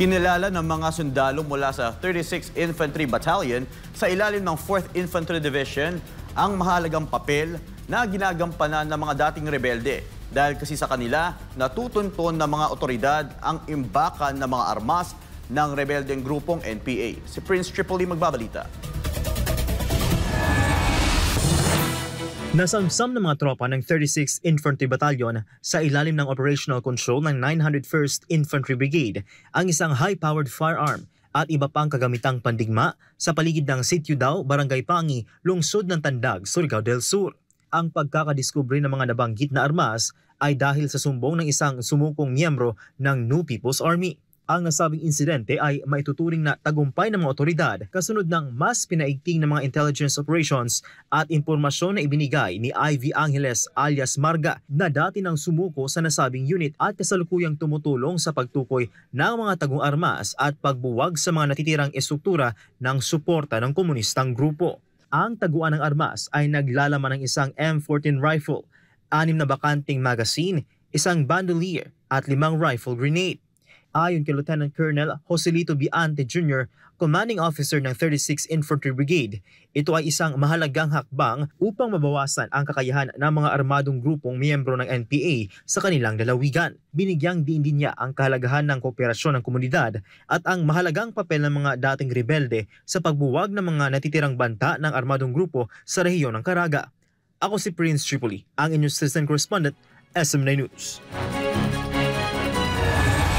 Kinilala ng mga sundalo mula sa 36th Infantry Battalion sa ilalim ng 4th Infantry Division ang mahalagang papel na ginagampanan ng mga dating rebelde. Dahil kasi sa kanila, natutunton ng mga otoridad ang imbakan ng mga armas ng rebeldeng grupong NPA. Si Prince Tripoli magbabalita. Nasamsam ng mga tropa ng 36th Infantry Battalion sa ilalim ng operational control ng 901st Infantry Brigade ang isang high-powered firearm at iba pang kagamitang pandigma sa paligid ng Sitio Dao, Barangay Pangi, lungsod ng Tandag, Surigao del Sur. Ang pagkakadiskubre ng mga nabanggit na armas ay dahil sa sumbong ng isang sumukong miyembro ng New People's Army. Ang nasabing insidente ay maituturing na tagumpay ng mga otoridad kasunod ng mas pinaigting ng mga intelligence operations at impormasyon na ibinigay ni Ivy Angeles alias Marga na dati nang sumuko sa nasabing unit at kasalukuyang tumutulong sa pagtukoy ng mga tagong armas at pagbuwag sa mga natitirang estruktura ng suporta ng komunistang grupo. Ang taguan ng armas ay naglalaman ng isang M14 rifle, 6 na bakanting magazine, isang bandolier at 5 rifle grenade. Ayon kay Lieutenant Colonel Joselito Biante Jr., Commanding Officer ng 36th Infantry Brigade, ito ay isang mahalagang hakbang upang mabawasan ang kakayahan ng mga armadong grupong miyembro ng NPA sa kanilang lalawigan. Binigyang diin din niya ang kahalagahan ng kooperasyon ng komunidad at ang mahalagang papel ng mga dating rebelde sa pagbuwag ng mga natitirang banta ng armadong grupo sa rehiyon ng Caraga. Ako si Prince Tripoli, ang inyong citizen correspondent, SM9 News.